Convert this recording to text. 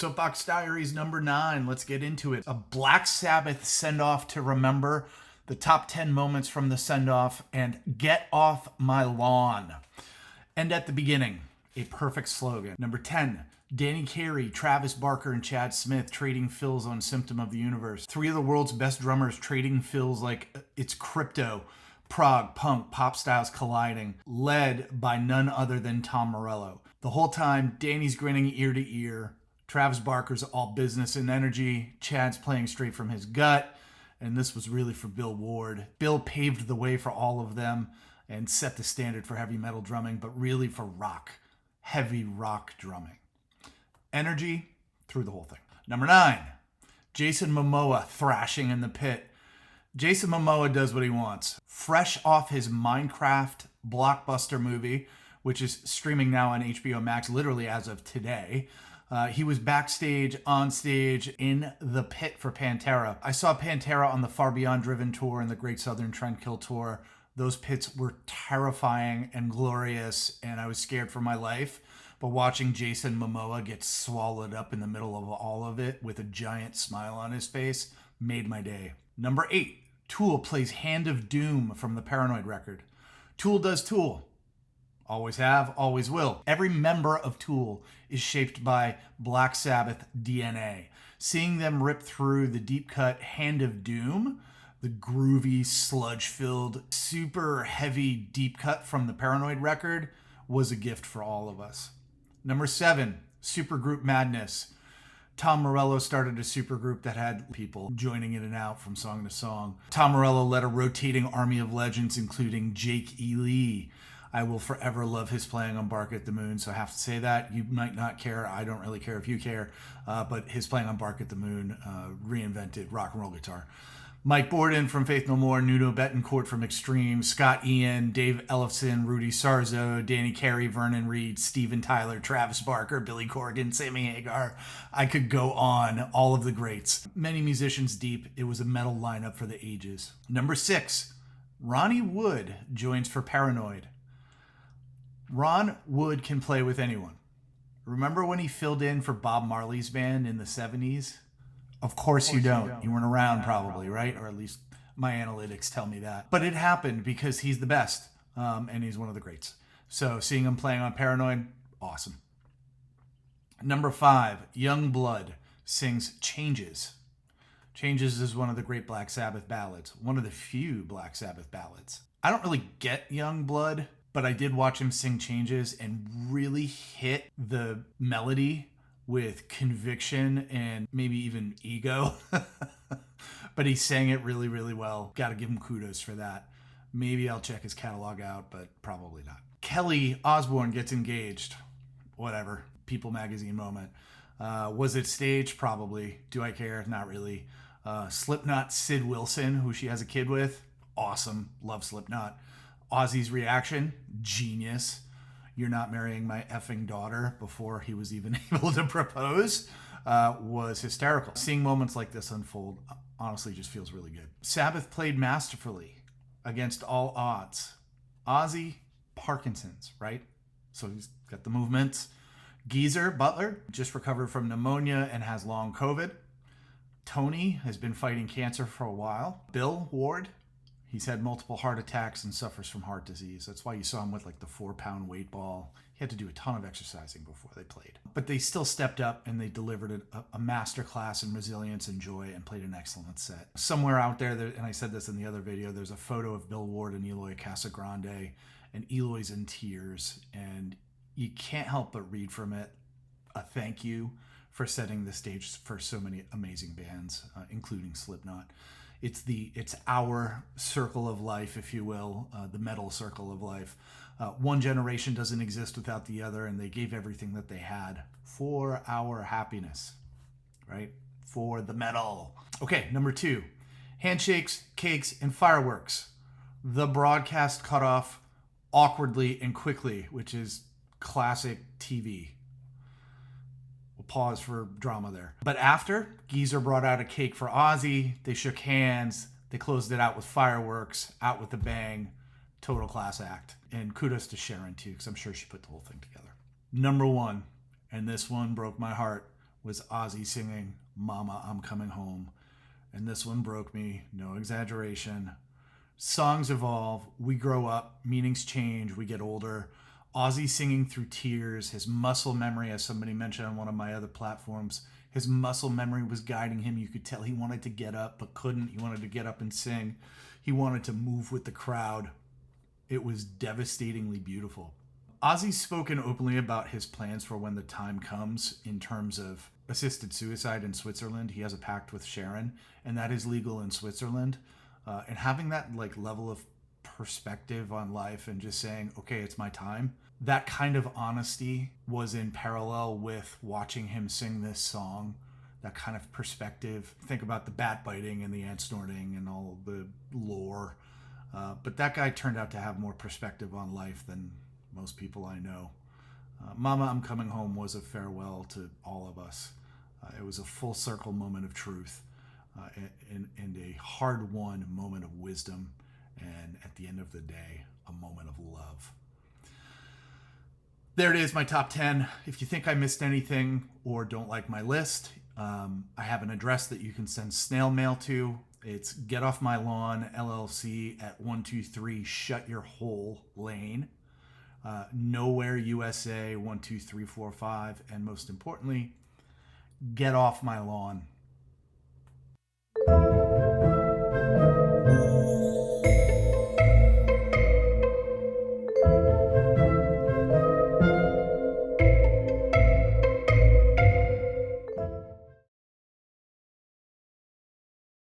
Soapbox Diaries number 9. Let's get into it. A Black Sabbath send-off to remember, the top 10 moments from the send-off, and get off my lawn. And at the beginning, a perfect slogan. Number 10, Danny Carey, Travis Barker, and Chad Smith trading fills on Symptom of the Universe. 3 of the world's best drummers trading fills like it's crypto. Prog, punk, pop styles colliding, led by none other than Tom Morello. The whole time, Danny's grinning ear to ear. Travis Barker's all business and energy. Chad's playing straight from his gut. And this was really for Bill Ward. Bill paved the way for all of them and set the standard for heavy metal drumming, but really for rock, heavy rock drumming. Energy through the whole thing. Number 9, Jason Momoa thrashing in the pit. Jason Momoa does what he wants. Fresh off his Minecraft blockbuster movie, which is streaming now on HBO Max literally as of today. He was backstage, on stage, in the pit for Pantera. I saw Pantera on the Far Beyond Driven tour and the Great Southern Trendkill tour. Those pits were terrifying and glorious, and I was scared for my life. But watching Jason Momoa get swallowed up in the middle of all of it with a giant smile on his face made my day. Number 8, Tool plays Hand of Doom from the Paranoid record. Tool does Tool. Always have, always will. Every member of Tool is shaped by Black Sabbath DNA. Seeing them rip through the deep cut Hand of Doom, the groovy, sludge-filled, super heavy deep cut from the Paranoid record, was a gift for all of us. Number 7, Supergroup Madness. Tom Morello started a supergroup that had people joining in and out from song to song. Tom Morello led a rotating army of legends, including Jake E. Lee. I will forever love his playing on Bark at the Moon, so I have to say that. You might not care. I don't really care if you care. But his playing on Bark at the Moon reinvented rock and roll guitar. Mike Borden from Faith No More, Nuno Betancourt from Extreme, Scott Ian, Dave Ellefson, Rudy Sarzo, Danny Carey, Vernon Reed, Steven Tyler, Travis Barker, Billy Corgan, Sammy Hagar. I could go on, all of the greats. Many musicians deep. It was a metal lineup for the ages. Number 6, Ronnie Wood joins for Paranoid. Ron Wood can play with anyone. Remember when he filled in for Bob Marley's band in the 70s? Of course you don't. You weren't around probably, right? Or at least my analytics tell me that. But it happened because he's the best, and he's one of the greats. So seeing him playing on Paranoid, awesome. Number 5, Young Blood sings Changes. Changes is one of the great Black Sabbath ballads. One of the few Black Sabbath ballads. I don't really get Young Blood, but I did watch him sing Changes and really hit the melody with conviction and maybe even ego. But he sang it really, really well. Got to give him kudos for that. Maybe I'll check his catalog out, but probably not. Kelly Osbourne gets engaged. Whatever. People magazine moment. Was it staged? Probably. Do I care? Not really. Slipknot Sid Wilson, who she has a kid with. Awesome. Love Slipknot. Ozzy's reaction. Genius. You're not marrying my effing daughter, before he was even able to propose, was hysterical. Seeing moments like this unfold honestly just feels really good. Sabbath played masterfully against all odds. Ozzy, Parkinson's, right? So he's got the movements. Geezer Butler just recovered from pneumonia and has long COVID. Tony has been fighting cancer for a while. Bill Ward, he's had multiple heart attacks and suffers from heart disease. That's why you saw him with like the 4-pound weight ball. He had to do a ton of exercising before they played. But they still stepped up and they delivered a masterclass in resilience and joy and played an excellent set. Somewhere out there, and I said this in the other video, there's a photo of Bill Ward and Eloy Casagrande, and Eloy's in tears. And you can't help but read from it a thank you for setting the stage for so many amazing bands, including Slipknot. It's our circle of life, if you will, the metal circle of life. One generation doesn't exist without the other, and they gave everything that they had for our happiness, right? For the metal. Okay, number 2, handshakes, cakes, and fireworks. The broadcast cut off awkwardly and quickly, which is classic TV. We'll pause for drama there. But after, Geezer brought out a cake for Ozzy. They shook hands. They closed it out with fireworks, out with a bang. Total class act. And kudos to Sharon, too, because I'm sure she put the whole thing together. Number 1, and this one broke my heart. was Ozzy singing Mama, I'm Coming Home. And this one broke me, no exaggeration. Songs evolve, we grow up, meanings change, we get older. Ozzy singing through tears, his muscle memory, as somebody mentioned on one of my other platforms, his muscle memory was guiding him. You could tell he wanted to get up but couldn't. He wanted to get up and sing. He wanted to move with the crowd. It was devastatingly beautiful. Ozzy's spoken openly about his plans for when the time comes in terms of assisted suicide in Switzerland. He has a pact with Sharon, and that is legal in Switzerland. And having that like level of perspective on life and just saying, okay, it's my time. That kind of honesty was in parallel with watching him sing this song. That kind of perspective. Think about the bat biting and the ant snorting and all the lore. But that guy turned out to have more perspective on life than most people I know. Mama, I'm Coming Home was a farewell to all of us. It was a full circle moment of truth and a hard-won moment of wisdom, and at the end of the day, a moment of love. There it is, my top 10. If you think I missed anything or don't like my list, I have an address that you can send snail mail to. It's Get Off My Lawn LLC at 123 Shut Your Hole Lane. Nowhere USA 12345, and most importantly, get off my lawn.